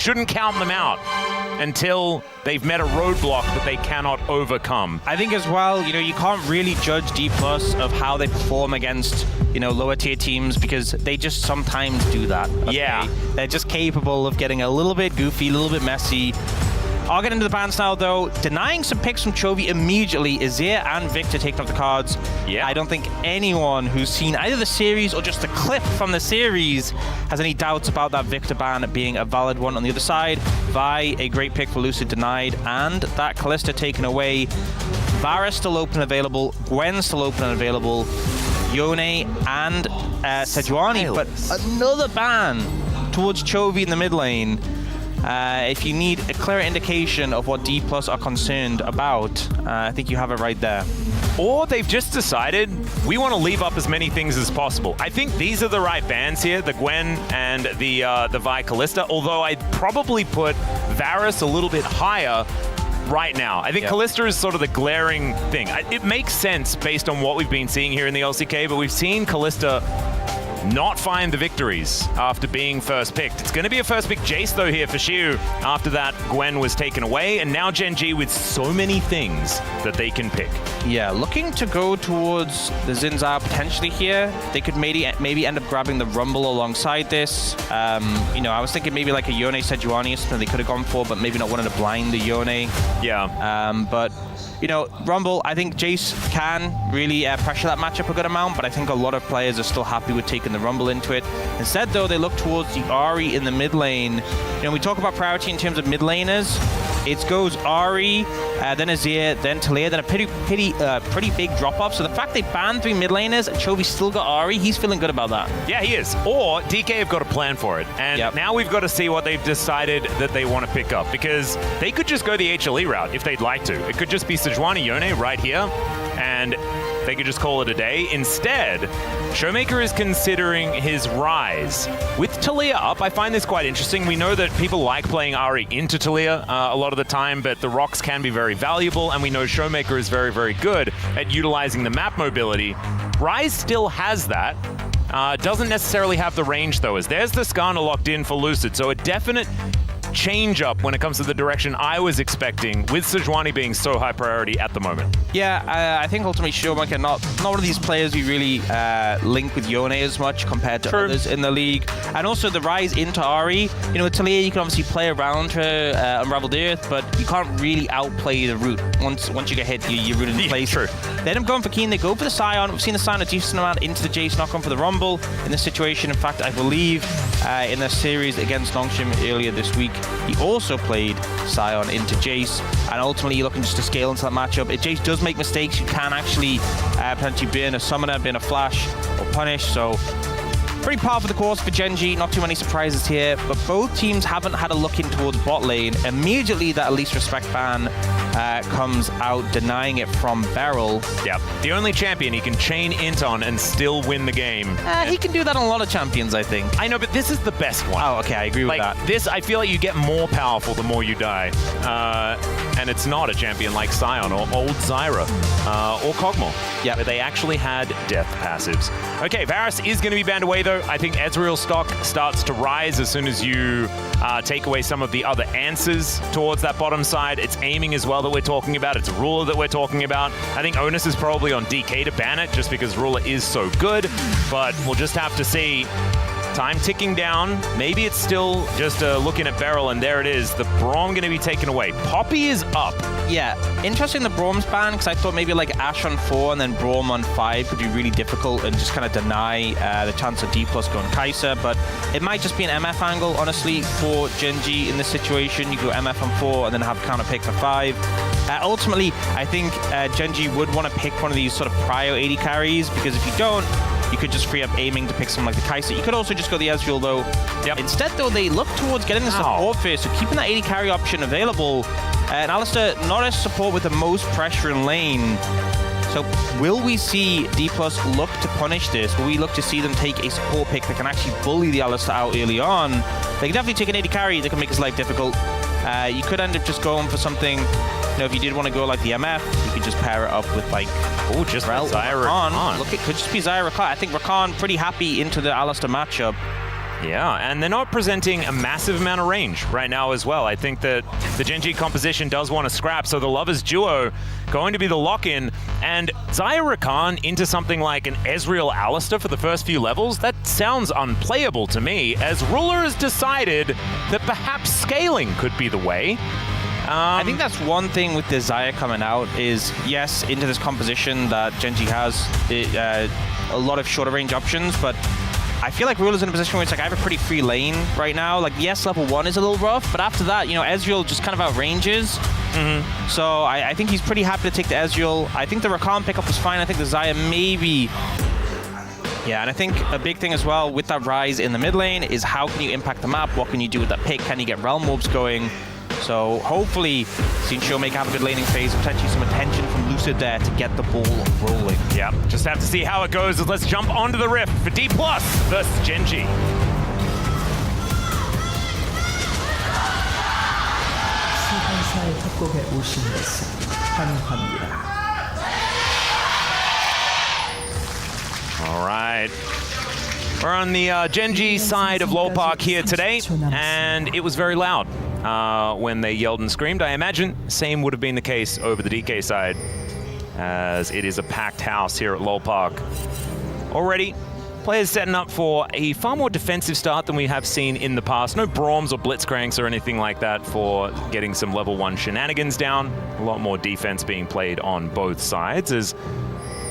shouldn't count them out until they've met a roadblock that they cannot overcome. I think as well, you can't really judge DPLUS of how they perform against, lower tier teams because they just sometimes do that. Okay? Yeah. They're just capable of getting a little bit goofy, a little bit messy. I'll get into the bans now, though. Denying some picks from Chovy immediately. Azir and Victor taking off the cards. Yeah. I don't think anyone who's seen either the series or just a clip from the series has any doubts about that Victor ban being a valid one. On the other side, Vi, a great pick for Lucid, denied, and that Kalista taken away. Varus still open and available. Gwen still open and available. Yone and Sejuani, but another ban towards Chovy in the mid lane. If you need a clear indication of what DPLUS are concerned about, I think you have it right there. Or they've just decided we want to leave up as many things as possible. I think these are the right bans here, the Gwen and the Vi Kalista, although I'd probably put Varus a little bit higher right now. I think Kalista is sort of the glaring thing. It makes sense based on what we've been seeing here in the LCK, but we've seen Kalista not find the victories after being first picked. It's going to be a first pick Jace, though, here for Xiu after that Gwen was taken away, and now Gen G with so many things that they can pick. Yeah, looking to go towards the Zinzao potentially here. They could maybe end up grabbing the Rumble alongside this. I was thinking maybe like a Yone Sejuani or something they could have gone for, but maybe not wanting to blind the Yone. Yeah. But Rumble, I think Jace can really pressure that matchup a good amount, but I think a lot of players are still happy with taking the Rumble into it. Instead, though, they look towards the Ahri in the mid lane. We talk about priority in terms of mid laners. It goes Ahri, then Azir, then Talia, then a pretty big drop-off. So the fact they banned 3 mid laners and Chovy still got Ahri, he's feeling good about that. Yeah, he is. Or DK have got a plan for it. And now we've got to see what they've decided that they want to pick up, because they could just go the HLE route if they'd like to. It could just be Sejuani Yone right here, and they could just call it a day. Instead, Showmaker is considering his Rise. With Talia up, I find this quite interesting. We know that people like playing Ahri into Talia a lot of the time, but the rocks can be very valuable, and we know Showmaker is very, very good at utilizing the map mobility. Rise still has that. Doesn't necessarily have the range, though, as there's the Skarner locked in for Lucid, so a definite change up when it comes to the direction I was expecting, with Sejuani being so high priority at the moment. Yeah, I think ultimately Showmaker not one of these players we really link with Yone as much compared to others in the league. And also the rise into Ahri. With Talia, you can obviously play around her, Unravel the Earth, but you can't really outplay the root. Once you get hit, you're rooted in place. True. They end up going for Keen, they go for the Scion. We've seen the Scion a decent amount into the Jace, not going for the Rumble in this situation. In fact, I believe in their series against Longshim earlier this week, he also played Scion into Jace, and ultimately you're looking just to scale into that matchup. If Jace does make mistakes, you can actually potentially burn a Summoner, burn a Flash, or Punish, so pretty par for the course for Gen G, not too many surprises here, but both teams haven't had a look in towards bot lane. Immediately that Least Respect ban comes out, denying it from Beryl. Yeah, the only champion he can chain int on and still win the game. He can do that on a lot of champions, I think. I know, but this is the best one. Oh, okay, I agree with that. This, I feel like you get more powerful the more you die. And it's not a champion like Scion or old Zyra or Kog'Maw, where they actually had death passives. Okay, Varus is going to be banned away, though. I think Ezreal stock starts to rise as soon as you take away some of the other answers towards that bottom side. It's aiming as well that we're talking about. It's Ruler that we're talking about. I think Onus is probably on DK to ban it just because Ruler is so good, but we'll just have to see. Time ticking down. Maybe it's still just looking at Beryl, and there it is. The Braum going to be taken away. Poppy is up. Yeah, interesting the Braum's ban, because I thought maybe like Ashe on 4 and then Braum on 5 could be really difficult and just kind of deny the chance of DPLUS going Kai'Sa, but it might just be an MF angle, honestly, for Gen G in this situation. You go MF on 4 and then have counter pick for 5. Ultimately, I think Gen G would want to pick one of these sort of prio 80 carries, because if you don't, you could just free up aiming to pick someone like the Kai'Sa. You could also just go the Ezreal, though. Instead, though, they look towards getting the support first, so keeping that 80 carry option available. And Alistair, not as support with the most pressure in lane. So will we see DPLUS look to punish this? Will we look to see them take a support pick that can actually bully the Alistair out early on? They can definitely take an 80 carry that can make his life difficult. You could end up just going for something, if you did want to go like the MF, you could just pair it up with like, just Zyra Rakan. Look, it could just be Zyra Rakan. I think Rakan pretty happy into the Alistair matchup. Yeah, and they're not presenting a massive amount of range right now as well. I think that the Gen G composition does want to scrap, so the Lovers duo going to be the lock-in, and Zaya Rakan into something like an Ezreal Alistair for the first few levels, that sounds unplayable to me, as Ruler has decided that perhaps scaling could be the way. I think that's one thing with the Zaya coming out is, yes, into this composition that Gen G has a lot of shorter range options, but I feel like Ruler's in a position where it's like I have a pretty free lane right now. Like, yes, level 1 is a little rough, but after that, you know, Ezreal just kind of outranges. So I think he's pretty happy to take the Ezreal. I think the Rakan pickup was fine. I think the Zaya maybe... Yeah, and I think a big thing as well with that Rise in the mid lane is how can you impact the map? What can you do with that pick? Can you get Realm Orbs going? So hopefully, Showmaker have a good laning phase, potentially some attention from Lucid there to get the ball rolling. Yeah, just have to see how it goes. Let's jump onto the Rift for DPLUS versus Gen G. All right. We're on the Gen G side of LoL Park here today, and it was very loud when they yelled and screamed. I imagine same would have been the case over the DK side, as it is a packed house here at LoL Park. Already, players setting up for a far more defensive start than we have seen in the past. No Broms or Blitzcranks or anything like that for getting some level 1 shenanigans down. A lot more defense being played on both sides, as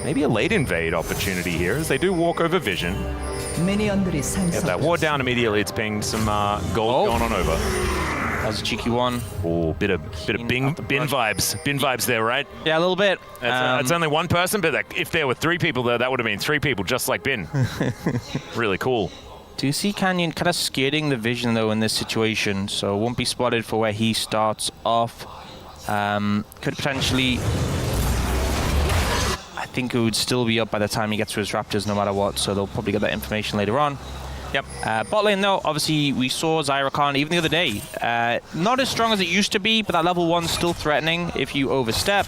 maybe a late invade opportunity here, as they do walk over vision. Get that ward down immediately. It's pinged some gold going on over. That was a cheeky one. Oh, bit of bin vibes. Bin vibes there, right? Yeah, a little bit. It's only one person, but if there were 3 people there, that would have been 3 people just like Bin. Really cool. Do you see Canyon kind of skirting the vision, though, in this situation? So won't be spotted for where he starts off. Could potentially... I think it would still be up by the time he gets to his Raptors no matter what, so they'll probably get that information later on. Yep. Bot lane, though, obviously we saw Zaya Rakan even the other day. Not as strong as it used to be, but that level 1's still threatening if you overstep.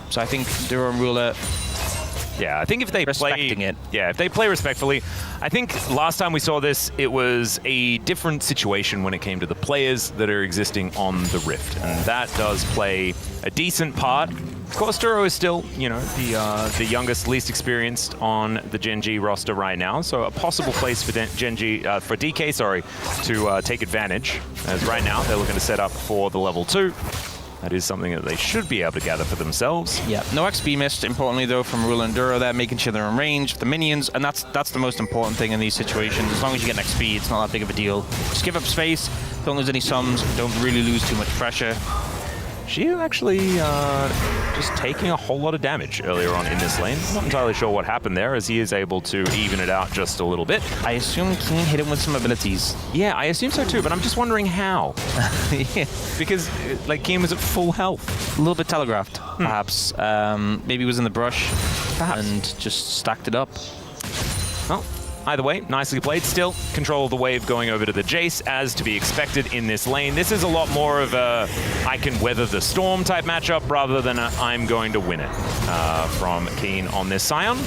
So I think Duro and Ruler... Yeah, I think if they if they play respectfully, I think last time we saw this, it was a different situation when it came to the players that are existing on the Rift, and that does play a decent part. Of course, Duro is still, you know, the youngest, least experienced on the Gen G roster right now, so a possible place for DK, sorry, to take advantage. As right now they're looking to set up for the level 2. That is something that they should be able to gather for themselves. Yeah, no XP missed, importantly, though, from Ruler and Duro there, making sure they're in range for the minions, and that's the most important thing in these situations. As long as you get an XP, it's not that big of a deal. Just give up space, don't lose any sums, don't really lose too much pressure. She actually just taking a whole lot of damage earlier on in this lane. Not entirely sure what happened there, as he is able to even it out just a little bit. I assume Keen hit him with some abilities. Yeah, I assume so too, but I'm just wondering how. Yeah. Because like Keen was at full health. A little bit telegraphed, perhaps. Maybe he was in the brush and just stacked it up. Well, either way, nicely played. Still, control of the wave going over to the Jace, as to be expected in this lane. This is a lot more of a I can weather the storm type matchup rather than a I'm going to win it from Keen on this Scion.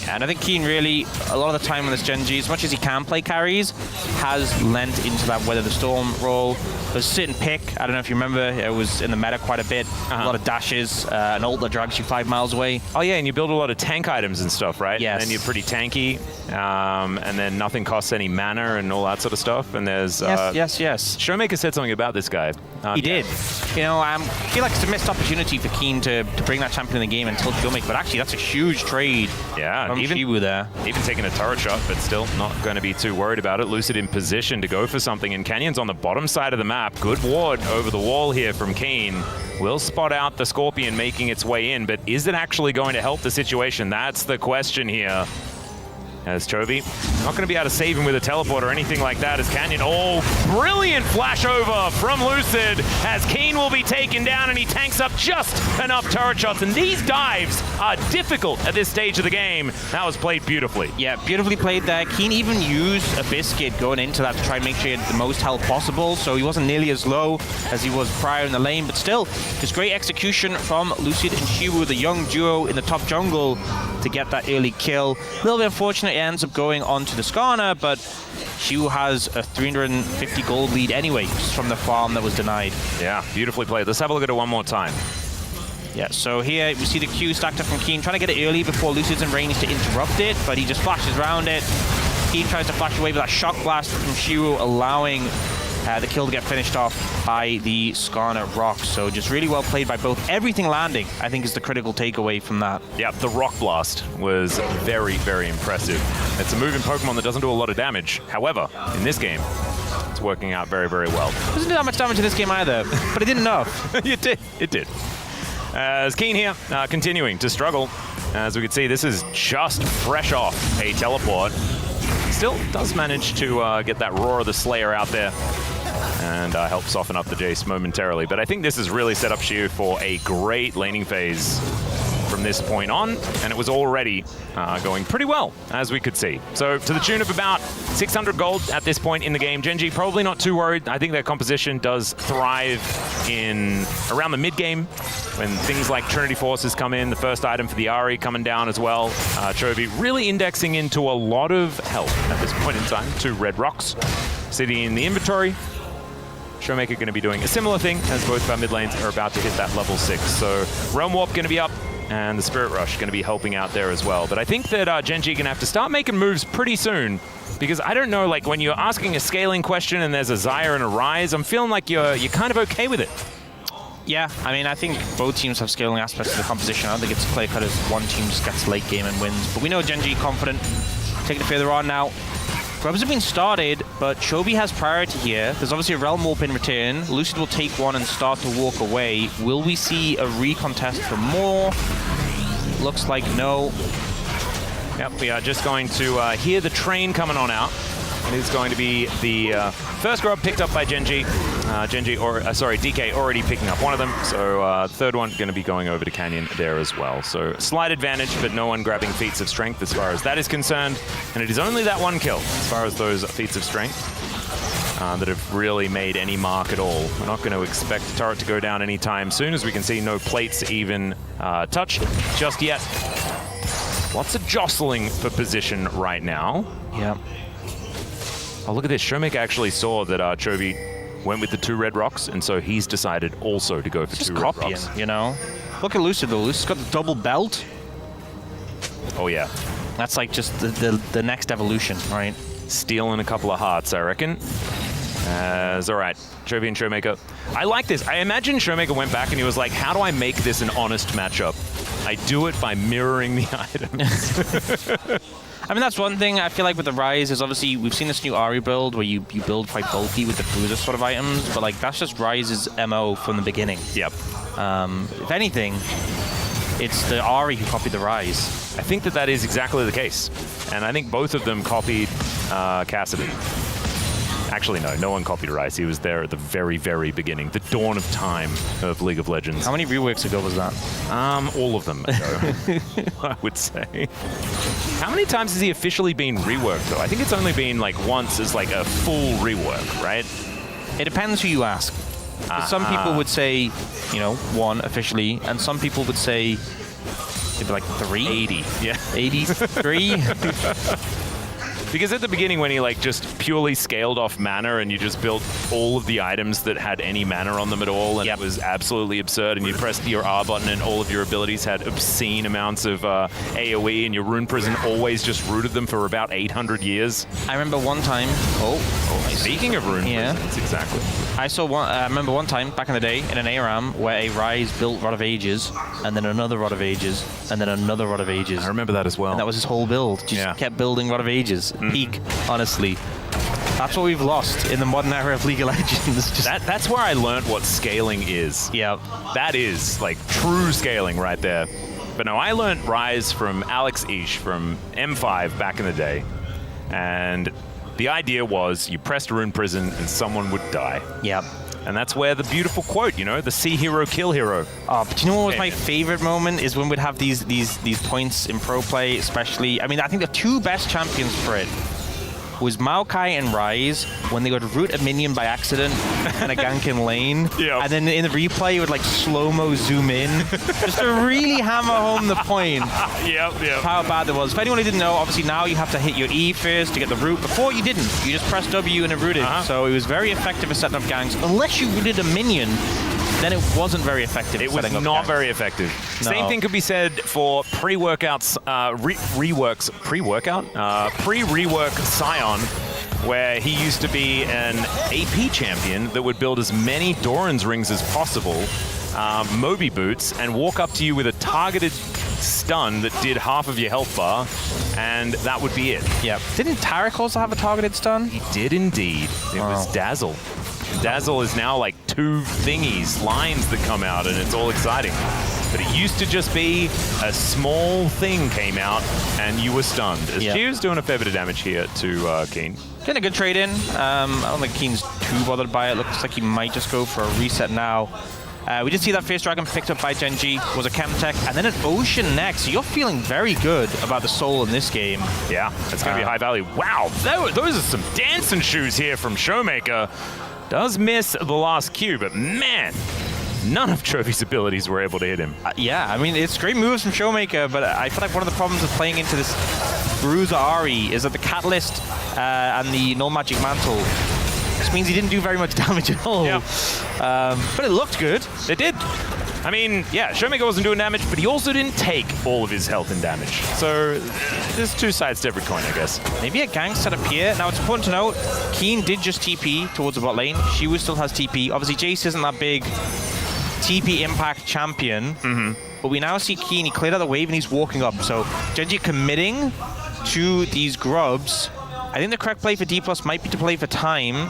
And I think Keen really, a lot of the time on this Gen G, as much as he can play carries, has lent into that weather the storm role. The sit and pick, I don't know if you remember, it was in the meta quite a bit. A lot of dashes, an ult that drags you 5 miles away. Oh yeah, and you build a lot of tank items and stuff, right? Yes. And then you're pretty tanky, and then nothing costs any mana and all that sort of stuff. And there's... Yes. Showmaker said something about this guy. He did. You know, I feel like it's a missed opportunity for Keen to bring that champion in the game until Showmaker, but actually that's a huge trade. Yeah. Even Shibu there. Even taking a turret shot, but still not going to be too worried about it. Lucid in position to go for something, and Canyon's on the bottom side of the map. Good ward over the wall here from Keen. Will spot out the Scorpion making its way in, but is it actually going to help the situation? That's the question here. As Chovy, not going to be able to save him with a teleport or anything like that as Canyon. Oh, brilliant flash over from Lucid as Keen will be taken down, and he tanks up just enough turret shots. And these dives are difficult at this stage of the game. That was played beautifully. Yeah, beautifully played there. Keen even used a biscuit going into that to try and make sure he had the most health possible, so he wasn't nearly as low as he was prior in the lane, but still, just great execution from Lucid and Shiwu, the young duo in the top jungle, to get that early kill. A little bit unfortunate ends up going onto the Skarner, but Shu has a 350 gold lead anyway, just from the farm that was denied. Yeah, beautifully played. Let's have a look at it one more time. Yeah, so here we see the Q stacked up from Keen, trying to get it early before Lucid's in range to interrupt it, but he just flashes around it. Keen tries to flash away with that shock blast from Shu, allowing the kill to get finished off by the Skarner Rock. So just really well played by both. Everything landing, I think, is the critical takeaway from that. Yeah, the Rock Blast was very, very impressive. It's a moving Pokemon that doesn't do a lot of damage. However, in this game, it's working out very, very well. It doesn't do that much damage in this game either, but it did enough. It did. It did. As Keen here, continuing to struggle. As we can see, this is just fresh off a teleport. Still does manage to get that Roar of the Slayer out there and help soften up the Jace momentarily. But I think this has really set up Shu for a great laning phase from this point on, and it was already going pretty well, as we could see. So to the tune of about 600 gold at this point in the game. Gen G probably not too worried. I think their composition does thrive in around the mid-game when things like Trinity Forces come in, the first item for the Ari coming down as well. Chovy really indexing into a lot of health at this point in time. 2 red rocks sitting in the inventory. Showmaker going to be doing a similar thing as both of our mid lanes are about to hit that level 6. So Realm Warp going to be up, and the Spirit Rush going to be helping out there as well. But I think that Gen G going to have to start making moves pretty soon, because I don't know, like when you're asking a scaling question and there's a Xayah and a Ryze, I'm feeling like you're kind of okay with it. Yeah, I mean, I think both teams have scaling aspects of the composition. I don't think it's clear cut as one team just gets late game and wins. But we know Gen G confident. Taking it further on now. Grubs have been started, but Chovy has priority here. There's obviously a Realm Warp in return. Lucid will take one and start to walk away. Will we see a recontest for more? Looks like no. Yep, we are just going to hear the train coming on out. It is going to be the first grub picked up by Gen G. DK already picking up one of them. So third one going to be going over to Canyon there as well. So slight advantage, but no one grabbing feats of strength as far as that is concerned. And it is only that one kill as far as those feats of strength that have really made any mark at all. We're not going to expect the turret to go down anytime soon, as we can see no plates even touched just yet. Lots of jostling for position right now. Yeah. Oh, look at this. Showmaker actually saw that Chovy went with the 2 red rocks, and so he's decided also to go for 2 red rocks. You know? Look at Lucid, though. Lucid's got the double belt. Oh, yeah. That's like just the next evolution, right? Stealing a couple of hearts, I reckon. All right. Chovy and Showmaker. I like this. I imagine Showmaker went back and he was like, how do I make this an honest matchup? I do it by mirroring the items. I mean, that's one thing I feel like with the Ryze is obviously we've seen this new Ari build where you build quite bulky with the bruiser sort of items, but like that's just Ryze's MO from the beginning. Yep. If anything, it's the Ari who copied the Ryze. I think that is exactly the case. And I think both of them copied Cassidy. Actually, no one copied Ryze. He was there at the very, very beginning, the dawn of time of League of Legends. How many reworks ago was that? All of them ago, I would say. How many times has he officially been reworked, though? I think it's only been like once as like a full rework, right? It depends who you ask. Some people would say, you know, 1 officially, and some people would say maybe like 3. 80. Yeah. 83. Because at the beginning when he like just purely scaled off mana and you just built all of the items that had any mana on them at all, and it was absolutely absurd, and you pressed your R button and all of your abilities had obscene amounts of AoE, and your Rune Prison always just rooted them for about 800 years. I remember one time... Speaking of Rune Prisons, exactly. I remember one time back in the day in an ARAM where a Ryze built Rod of Ages, and then another Rod of Ages, and then another Rod of Ages. I remember that as well. And that was his whole build. Just kept building Rod of Ages. Peak, honestly. That's what we've lost in the modern era of League of Legends. That's where I learned what scaling is. Yeah. That is like true scaling right there. But no, I learned Ryze from Alex Ish from M5 back in the day. And the idea was you pressed Rune Prison and someone would die. Yep. And that's where the beautiful quote, you know, the see hero, kill hero. Oh, but you know what was my favorite moment is when we'd have these points in pro play, especially. I mean, I think the 2 best champions for it was Maokai and Rise when they would root a minion by accident and a gank in lane. Yep. And then in the replay, it would like slow-mo zoom in just to really hammer home the point Yep. of how bad it was. For anyone who didn't know, obviously now you have to hit your E first to get the root. Before you didn't. You just pressed W and it rooted. So it was very effective at setting up ganks. Unless you rooted a minion, then it wasn't very effective. It was not very effective. No. Same thing could be said for pre-workouts, pre-rework Scion, where he used to be an AP champion that would build as many Doran's rings as possible, Moby boots, and walk up to you with a targeted stun that did half of your health bar, and that would be it. Yeah. Didn't Tarek also have a targeted stun? He did indeed. It was Dazzle. Dazzle is now like 2 thingies, lines that come out, and it's all exciting. But it used to just be a small thing came out, and you were stunned. As Chiu's doing a fair bit of damage here to Keen. Getting a good trade in. I don't think Keen's too bothered by it. Looks like he might just go for a reset now. We did see that Fierce Dragon picked up by Genji, was a Chemtech, and then an Ocean next. So you're feeling very good about the Soul in this game. Yeah, it's going to be high value. Wow, those are some dancing shoes here from Showmaker. Does miss the last Q, but man, none of Trophy's abilities were able to hit him. Yeah, I mean, it's great moves from Showmaker, but I feel like one of the problems with playing into this Bruiser Ari is that the Catalyst and the Null Magic Mantle just means he didn't do very much damage at all. Yeah. But it looked good. It did. I mean, yeah, Showmaker wasn't doing damage, but he also didn't take all of his health and damage. So there's 2 sides to every coin, I guess. Maybe a gank set up here. Now, it's important to note, Keen did just TP towards the bot lane. Shiwu still has TP. Obviously, Jace isn't that big TP impact champion. But we now see Keen. He cleared out the wave and he's walking up. So Genji committing to these grubs. I think the correct play for DPLUS might be to play for time.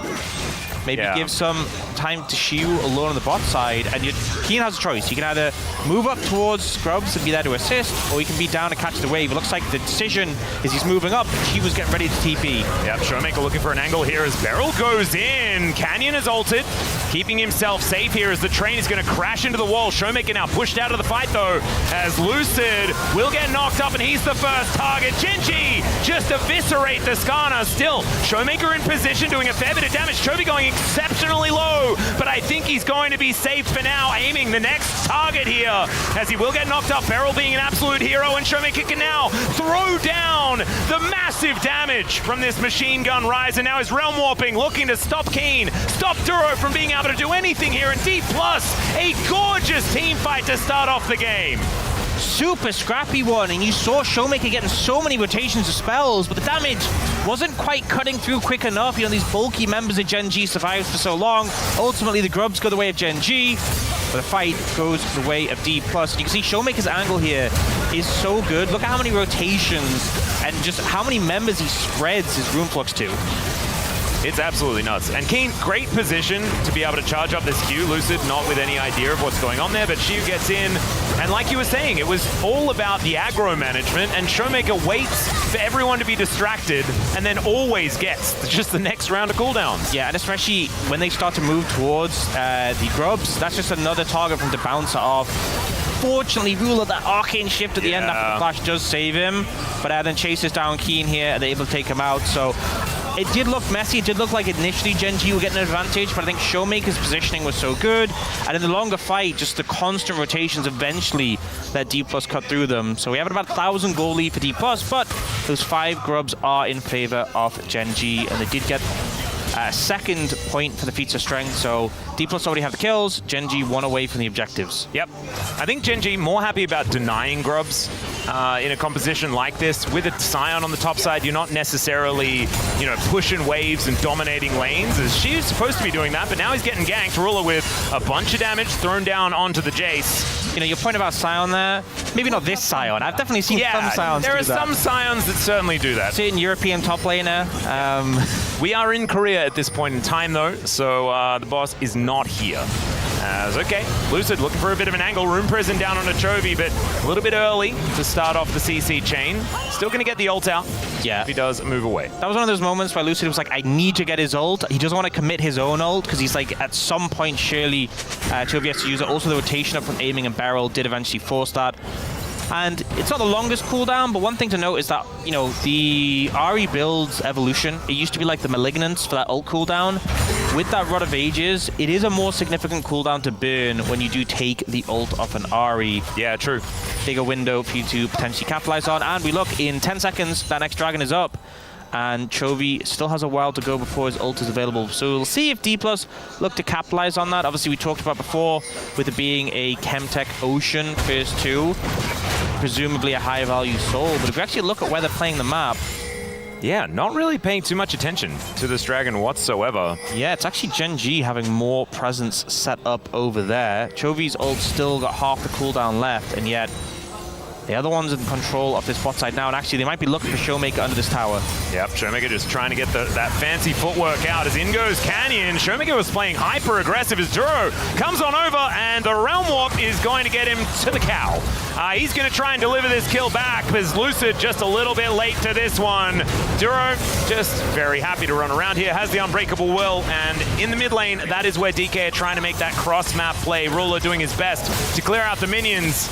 Maybe give some time to Shiu alone on the bot side, and Keen has a choice. He can either move up towards Scrubs and be there to assist, or he can be down to catch the wave. It looks like the decision is he's moving up. Shiu's getting ready to TP. Yep, Showmaker looking for an angle here as Beryl goes in. Canyon is ulted, keeping himself safe here as the train is going to crash into the wall. Showmaker now pushed out of the fight though, as Lucid will get knocked up, and he's the first target. Genji just eviscerate the Skana. Still, Showmaker in position, doing a fair bit of damage. Trophy going exceptionally low, but I think he's going to be safe for now, aiming the next target here, as he will get knocked up. Beryl being an absolute hero, and Showmaker can now throw down the massive damage from this machine gun Rise, and now is Realm Warping, looking to stop Keen, stop Duro from being able to do anything here, and DPLUS, a gorgeous team fight to start off the game. Super scrappy one, and you saw Showmaker getting so many rotations of spells, but the damage wasn't quite cutting through quick enough. You know, these bulky members of Gen G survived for so long. Ultimately, the grubs go the way of Gen G, but the fight goes the way of DPLUS. And you can see Showmaker's angle here is so good. Look at how many rotations and just how many members he spreads his Rune Flux to. It's absolutely nuts. And Keen, great position to be able to charge up this Q. Lucid not with any idea of what's going on there, but Shiu gets in. And like you were saying, it was all about the aggro management, and Showmaker waits for everyone to be distracted and then always gets just the next round of cooldowns. Yeah, and especially when they start to move towards the grubs, that's just another target from the bouncer off. Fortunately, Ruler, that arcane shift at the end after the flash does save him, but then chases down Keen here, and they're able to take him out. So it did look messy. It did look like initially Gen G would get an advantage, but I think Showmaker's positioning was so good, and in the longer fight, just the constant rotations eventually let DPLUS cut through them. So we have about 1,000 gold lead for DPLUS, but those 5 grubs are in favor of Gen G, and they did get a second point for the feats of strength, so DPLUS already have the kills. Gen G 1 away from the objectives. Yep. I think Gen G more happy about denying grubs in a composition like this. With a Scion on the top side, you're not necessarily, you know, pushing waves and dominating lanes, as she's supposed to be doing that, but now he's getting ganked. Ruler with a bunch of damage thrown down onto the Jace. You know, your point about Scion there, maybe not this Scion. I've definitely seen some Scions there do are that. some Scions that certainly do that. Certain European top laner. We are in Korea at this point in time, though, so the boss is not here. Okay, Lucid looking for a bit of an angle. Rune Prison down on a Chovy, but a little bit early to start off the CC chain. Still going to get the ult out. Yeah. If he does move away. That was one of those moments where Lucid was like, I need to get his ult. He doesn't want to commit his own ult because he's like, at some point, surely Chovy has to use it. Also, the rotation up from aiming and barrel did eventually force that. And it's not the longest cooldown, but one thing to note is that, you know, the Ahri build's evolution, it used to be like the Malignance for that ult cooldown. With that Rod of Ages, it is a more significant cooldown to burn when you do take the ult off an Ahri. Yeah, true. Bigger window for you to potentially capitalize on. And we look, in 10 seconds, that next dragon is up. And Chovy still has a while to go before his ult is available. So we'll see if DPLUS look to capitalize on that. Obviously, we talked about before, with it being a Chemtech Ocean first 2, presumably a high value soul. But if we actually look at where they're playing the map, yeah, not really paying too much attention to this dragon whatsoever. Yeah, it's actually GENG having more presence set up over there. Chovy's ult still got half the cooldown left, and yet the other one's in control of this bot side now, and actually they might be looking for Showmaker under this tower. Yep, Showmaker just trying to get that fancy footwork out as in goes Canyon. Showmaker was playing hyper-aggressive as Duro comes on over, and the Realm Warp is going to get him to the cow. He's going to try and deliver this kill back, because Lucid just a little bit late to this one. Duro just very happy to run around here, has the Unbreakable Will, and in the mid lane, that is where DK are trying to make that cross-map play. Ruler doing his best to clear out the minions.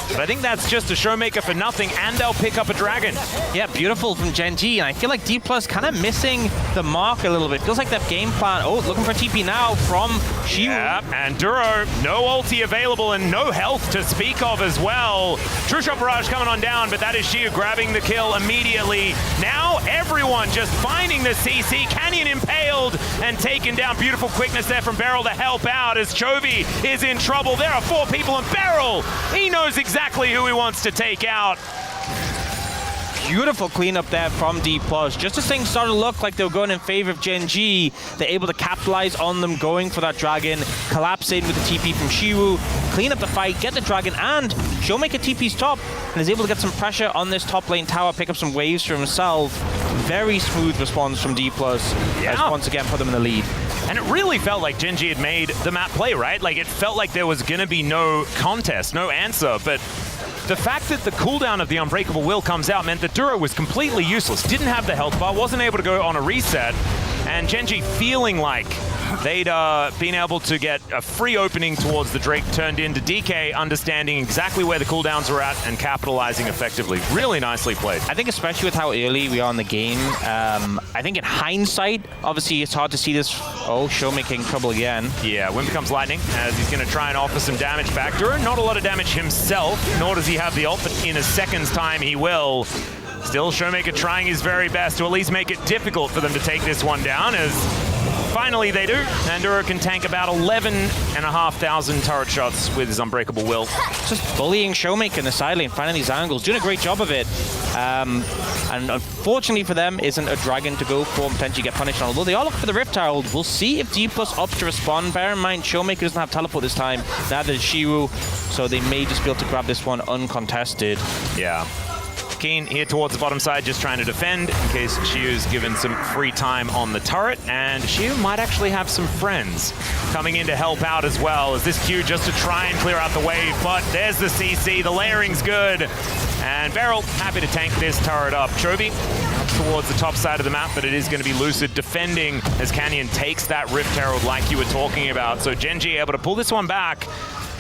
But I think that's just a Showmaker for nothing, and they'll pick up a dragon. Yeah, beautiful from GENG, and I feel like DPLUS kind of missing the mark a little bit. Feels like that game plan. Oh, looking for TP now from Shiwu. Yeah, and Duro, no ulti available and no health to speak of as well. True Shot Barrage coming on down, but that is Shiwu grabbing the kill immediately. Now everyone just finding the CC. Canyon impaled and taken down. Beautiful quickness there from Beryl to help out as Chovy is in trouble. There are 4 people, and Beryl, he knows exactly who he wants to take out. Beautiful cleanup there from DPLUS. Just as things started to look like they were going in favor of GENG, they're able to capitalize on them going for that dragon, collapse in with the TP from Shiwu, clean up the fight, get the dragon, and Showmaker TP's top, and is able to get some pressure on this top lane tower, pick up some waves for himself. Very smooth response from DPLUS, as once again put them in the lead. And it really felt like GENG had made the map play, right? Like, it felt like there was going to be no contest, no answer, but the fact that the cooldown of the Unbreakable Will comes out meant that Duro was completely useless, didn't have the health bar, wasn't able to go on a reset, and GENG feeling like they'd been able to get a free opening towards the Drake turned into DK, understanding exactly where the cooldowns are at and capitalizing effectively. Really nicely played. I think especially with how early we are in the game, I think in hindsight, obviously it's hard to see this. Oh, Showmaker in trouble again. Yeah, Wind becomes lightning as he's going to try and offer some damage back. Duro, not a lot of damage himself, nor does he have the ult, but in a second's time he will. Still, Showmaker trying his very best to at least make it difficult for them to take this one down, as finally they do. And Duro can tank about 11,500 turret shots with his Unbreakable Will. Just bullying Showmaker in the side lane, finding these angles, doing a great job of it. And unfortunately for them, isn't a dragon to go for and potentially get punished on. Although they are looking for the Rift Herald. We'll see if DPLUS opts to respond. Bear in mind, Showmaker doesn't have teleport this time. Neither does Shiwu, so they may just be able to grab this one uncontested. Yeah. Keen here towards the bottom side, just trying to defend in case Shiu's given some free time on the turret, and Shiu might actually have some friends coming in to help out as well, as this Q just to try and clear out the wave, but there's the CC, the layering's good, and Beryl happy to tank this turret up. Chovy towards the top side of the map, but it is going to be Lucid defending as Canyon takes that Rift Herald like you were talking about, so GENG able to pull this one back.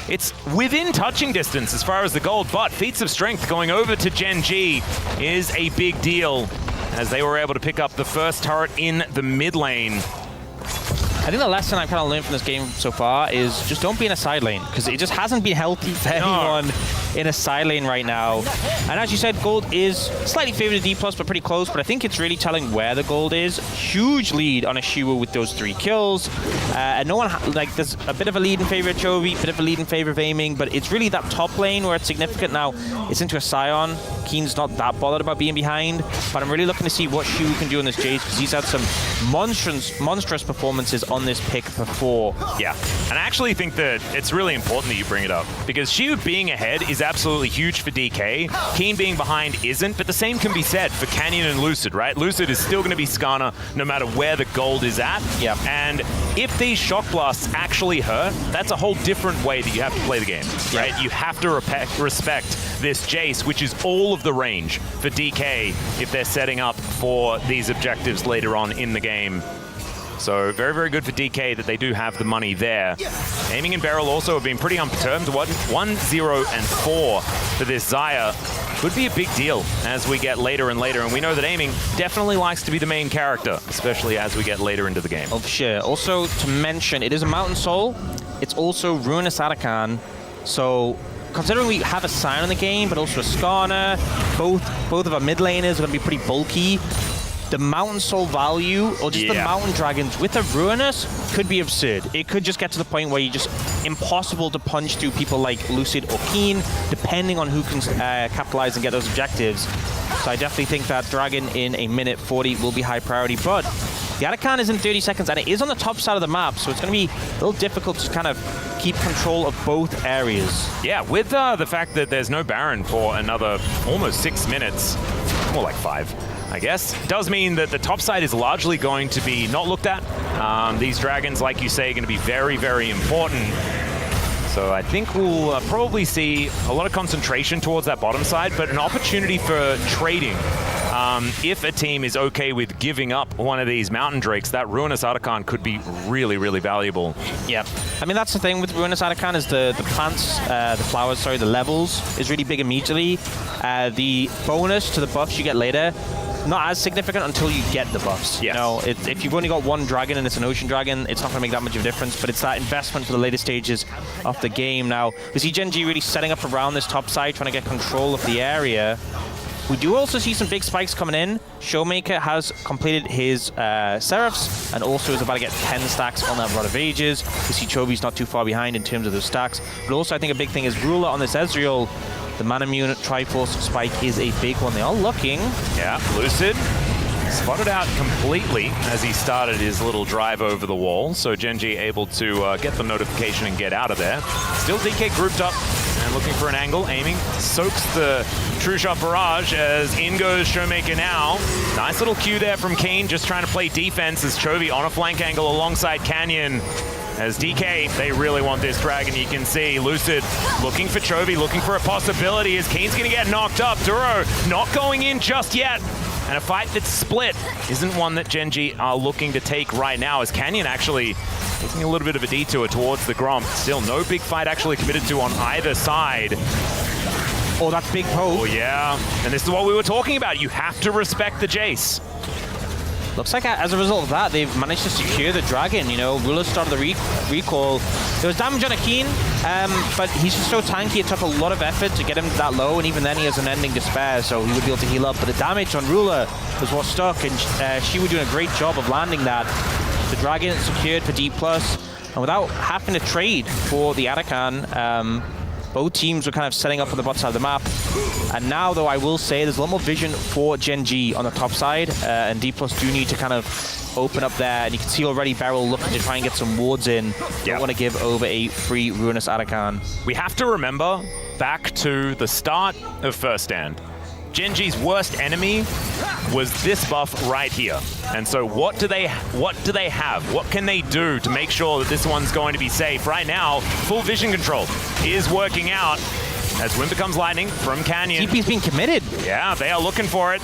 It's within touching distance as far as the gold, but Feats of Strength going over to GENG is a big deal as they were able to pick up the first turret in the mid lane. I think the lesson I've kind of learned from this game so far is just don't be in a side lane, because it just hasn't been healthy for anyone in a side lane right now. And as you said, gold is slightly favored to DPLUS, but pretty close. But I think it's really telling where the gold is. Huge lead on a Shiwu with those 3 kills. And no one, there's a bit of a lead in favor of Chovy, a bit of a lead in favor of aiming, but it's really that top lane where it's significant now. It's into a Scion. Keen's not that bothered about being behind, but I'm really looking to see what Shiwu can do in this Jace, because he's had some monstrous performances on this pick before. Yeah, and I actually think that it's really important that you bring it up, because Shiwu being ahead is absolutely huge for DK. Keen being behind isn't, but the same can be said for Canyon and Lucid, right? Lucid is still going to be Skarner no matter where the gold is at. Yep. And if these shock blasts actually hurt, that's a whole different way that you have to play the game, right? Yep. You have to respect this Jace, which is all of the range for DK if they're setting up for these objectives later on in the game. So very, very good for DK that they do have the money there. Aiming and Beryl also have been pretty unperturbed. 1-0-4 for this Xayah. Could be a big deal as we get later and later. And we know that Aiming definitely likes to be the main character, especially as we get later into the game. Oh, for sure. Also, to mention, it is a Mountain Soul. It's also Ruinous Arakan. So, considering we have a Sign in the game, but also a Skarner, both of our mid laners are going to be pretty bulky. The Mountain Soul value, or just the Mountain Dragons with a Ruinous, could be absurd. It could just get to the point where you're just impossible to punch through people like Lucid or Keen, depending on who can capitalize and get those objectives. So I definitely think that Dragon in a minute 40 will be high priority, but the Arakan is in 30 seconds, and it is on the top side of the map, so it's going to be a little difficult to kind of keep control of both areas. Yeah, with the fact that there's no Baron for another almost 6 minutes, more like 5. I guess, does mean that the top side is largely going to be not looked at. These dragons, like you say, are going to be very, very important. So I think we'll probably see a lot of concentration towards that bottom side, but an opportunity for trading. If a team is okay with giving up one of these Mountain Drakes, that Ruinous Arakan could be really, really valuable. Yeah. I mean, that's the thing with Ruinous Arakan is the plants, the flowers, sorry, the levels is really big immediately. The bonus to the buffs you get later, not as significant until you get the buffs. Yes. You know, if you've only got one dragon and it's an ocean dragon, it's not going to make that much of a difference, but it's that investment for the later stages of the game. Now, we see Gen G really setting up around this top side, trying to get control of the area. We do also see some big spikes coming in. Showmaker has completed his Seraphs and also is about to get 10 stacks on that Rod of Ages. We see Chovy's not too far behind in terms of those stacks. But also I think a big thing is Ruler on this Ezreal. The Manamune Triforce spike is a big one. They are looking. Yeah, Lucid spotted out completely as he started his little drive over the wall. So Gen G able to get the notification and get out of there. Still DK grouped up and looking for an angle. Aiming, soaks the True Shot Barrage as in goes Showmaker now. Nice little cue there from Kane, just trying to play defense as Chovy on a flank angle alongside Canyon. As DK, they really want this dragon, you can see. Lucid looking for Chovy, looking for a possibility as Kane's gonna get knocked up. Duro not going in just yet. And a fight that's split isn't one that Gen G are looking to take right now, as Canyon actually taking a little bit of a detour towards the Gromp. Still no big fight actually committed to on either side. Oh, that's big poke. Oh yeah, and this is what we were talking about. You have to respect the Jace. Looks like as a result of that, they've managed to secure the dragon. You know, Ruler started the recall. There was damage on a Keen, but he's just so tanky. It took a lot of effort to get him that low, and even then he has an ending despair, so he would be able to heal up. But the damage on Ruler was what stuck, and she was doing a great job of landing that. The dragon secured for DPLUS, and without having to trade for the Arakan, both teams were kind of setting up on the bottom side of the map. And now, though, I will say there's a lot more vision for Gen G on the top side, and DPLUS do need to kind of open up there. And you can see already Beryl looking to try and get some wards in. Don't want to give over a free Ruinous Arakan. We have to remember back to the start of First Stand. Gen G's worst enemy was this buff right here. And so what do they have? What can they do to make sure that this one's going to be safe? Right now, full vision control is working out as Wind becomes lightning from Canyon. TP's being committed. Yeah, they are looking for it.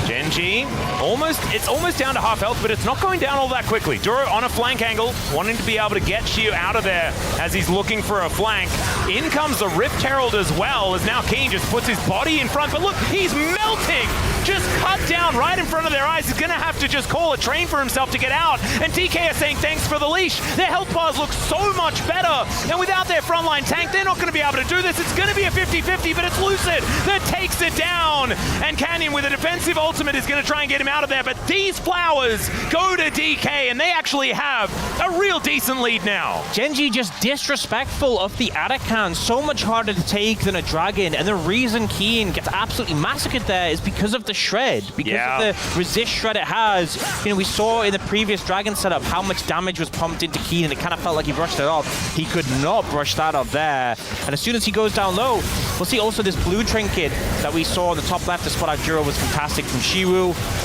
Gen G, it's almost down to half health, but it's not going down all that quickly. Duro on a flank angle, wanting to be able to get Shiu out of there as he's looking for a flank. In comes the Rift Herald as well, as now Kane just puts his body in front, but look, he's melting! Just cut down right in front of their eyes. He's gonna have to just call a train for himself to get out, and DK are saying thanks for the leash. Their health bars look so much better, and without their frontline tank, they're not gonna be able to do this. It's gonna be a 50-50, but it's Lucid that takes it down, and Canyon with a defensive ultimate is going to try and get him out of there, but these flowers go to DK, and they actually have a real decent lead now. Gen G just disrespectful of the Arakan, so much harder to take than a dragon, and the reason Keen gets absolutely massacred there is because of the shred, because of the resist shred it has. You know, we saw in the previous dragon setup how much damage was pumped into Keen, and it kind of felt like he brushed it off. He could not brush that off there, and as soon as he goes down low, we'll see also this blue trinket that we saw on the top left to spot out Juro was fantastic from Shiwu.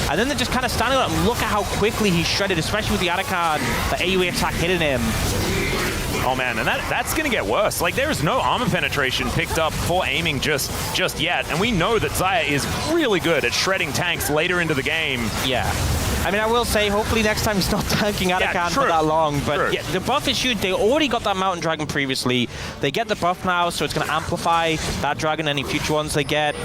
And then they're just kind of standing up and look at how quickly he shredded, especially with the Arakan, the AoE attack hitting him. Oh man, and that's gonna get worse. Like, there is no armor penetration picked up for aiming just yet, and we know that Xayah is really good at shredding tanks later into the game. Yeah. I mean, I will say, hopefully next time he's not tanking Arakan for that long. But yeah, the buff is huge. They already got that Mountain Dragon previously. They get the buff now, so it's going to amplify that dragon, any future ones they get.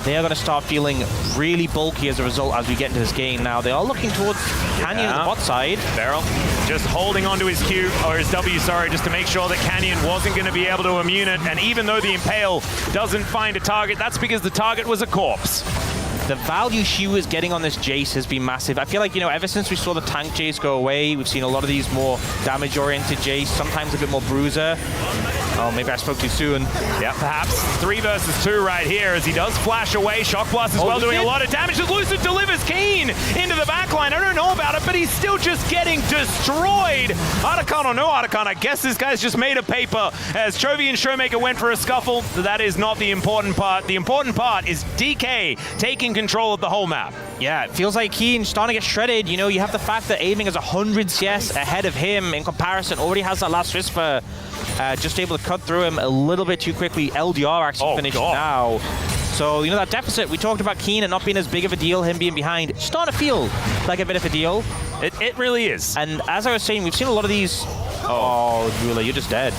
They are going to start feeling really bulky as a result as we get into this game. Now, they are looking towards Canyon on the bot side. Beryl just holding onto his Q, or his W, sorry, just to make sure that Canyon wasn't going to be able to immune it. And even though the Impale doesn't find a target, that's because the target was a corpse. The value Shu is getting on this Jace has been massive. I feel like, you know, ever since we saw the tank Jace go away, we've seen a lot of these more damage-oriented Jace, sometimes a bit more bruiser. Oh, maybe I spoke too soon. Yeah, perhaps. 3 versus 2 right here as he does flash away. Shock Blast as well, doing a lot of damage as Lucid delivers Keen into the backline. I don't know about it, but he's still just getting destroyed. Arakan or no Arakan, I guess this guy's just made a paper as Chovy and Showmaker went for a scuffle. That is not the important part. The important part is DK taking control of the whole map. Yeah, it feels like Keen starting to get shredded. You know, you have the fact that Aiming is 100 CS ahead of him in comparison. Already has that last whisper. Just able to cut through him a little bit too quickly. LDR actually finished now. So, you know, that deficit, we talked about Keen and not being as big of a deal, him being behind, starting to feel like a bit of a deal. It really is. And as I was saying, we've seen a lot of these. Oh, Rula, you're just dead.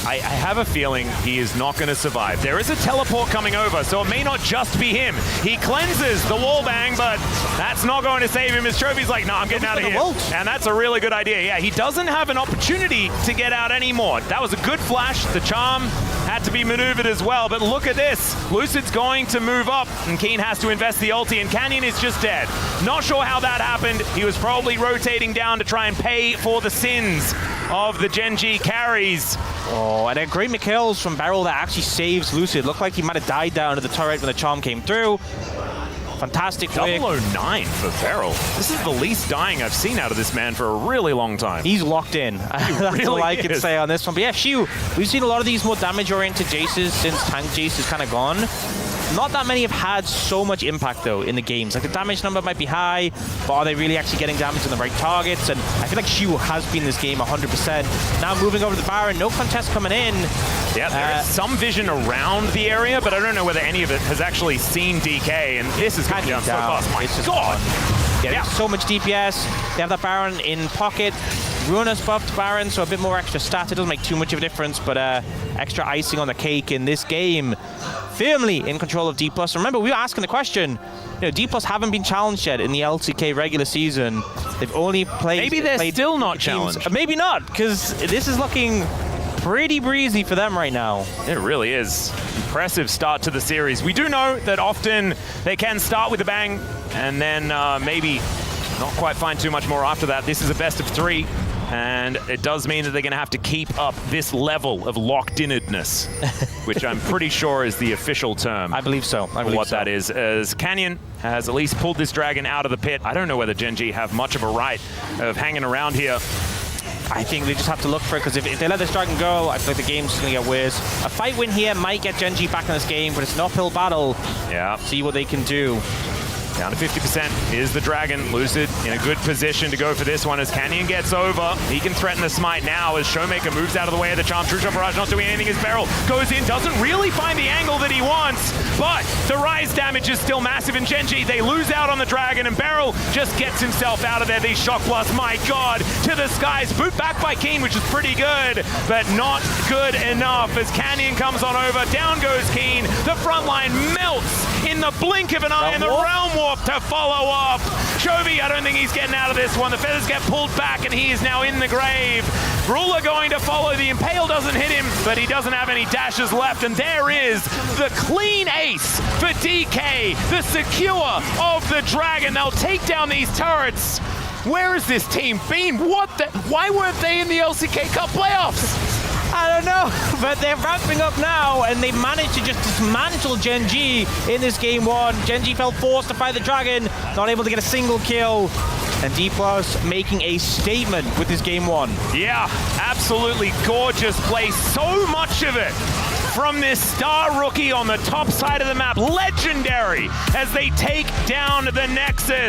I have a feeling he is not going to survive. There is a teleport coming over, so it may not just be him. He cleanses the wallbang, but that's not going to save him. His Trophy's like, no, I'm getting out of here. And that's a really good idea. Yeah, he doesn't have an opportunity to get out anymore. That was a good flash. The charm had to be maneuvered as well, but look at this. Lucid's going to move up, and Keen has to invest the ulti, and Canyon is just dead. Not sure how that happened. He was probably rotating down to try and pay for the sins of the Gen G carries. Oh, and a great McHale's from Beryl that actually saves Lucid. Looked like he might have died down to the turret when the charm came through. Fantastic work. 009 for Beryl. This is the least dying I've seen out of this man for a really long time. He's locked in. That's really all I can say on this one. But yeah, Shu, we've seen a lot of these more damage-oriented Jaces since Tank Jace is kind of gone. Not that many have had so much impact, though, in the games. Like, the damage number might be high, but are they really actually getting damage on the right targets? And I feel like Shu has been this game 100%. Now moving over to the Baron, no contest coming in. Yeah, there is some vision around the area, but I don't know whether any of it has actually seen DK, and this is going down so fast. My God! Yeah, there's so much DPS. They have that Baron in pocket. Runa's buffed Baron, so a bit more extra stat. It doesn't make too much of a difference, but extra icing on the cake in this game. Firmly in control of DPLUS. Remember, we were asking the question, you know, DPLUS haven't been challenged yet in the LCK regular season. They've only played... Maybe they're still not challenged. Maybe not, because this is looking pretty breezy for them right now. It really is. Impressive start to the series. We do know that often they can start with a bang and then maybe not quite find too much more after that. This is a best of 3. And it does mean that they're going to have to keep up this level of locked-innedness, which I'm pretty sure is the official term. I believe so. I believe what that is. As Canyon has at least pulled this dragon out of the pit. I don't know whether Gen G have much of a right of hanging around here. I think they just have to look for it, because if they let this dragon go, I feel like the game's going to get worse. A fight win here might get Gen G back in this game, but it's an uphill battle. Yeah. See what they can do. Down to 50% is the dragon. Lucid in a good position to go for this one as Canyon gets over. He can threaten the smite now as Showmaker moves out of the way of the charm. True Shot Barrage not doing anything as Beryl goes in, doesn't really find the angle that he wants, but the rise damage is still massive in Gen G. They lose out on the dragon and Beryl just gets himself out of there. These Shock Blasts, my God, to the skies. Boot back by Keen, which is pretty good, but not good enough as Canyon comes on over. Down goes Keen. The front line melts in the blink of an eye, and the Realm Warp to follow up. Chovy, I don't think he's getting out of this one. The feathers get pulled back, and he is now in the grave. Ruler going to follow. The Impale doesn't hit him, but he doesn't have any dashes left, and there is the clean ace for DK, the secure of the dragon. They'll take down these turrets. Where has this team been? Why weren't they in the LCK Cup playoffs? I don't know, but they're ramping up now, and they managed to just dismantle Gen G in this game 1. Gen G felt forced to fight the dragon, not able to get a single kill, and DPLUS making a statement with this game 1. Yeah, absolutely gorgeous play. So much of it from this star rookie on the top side of the map. Legendary as they take down the Nexus.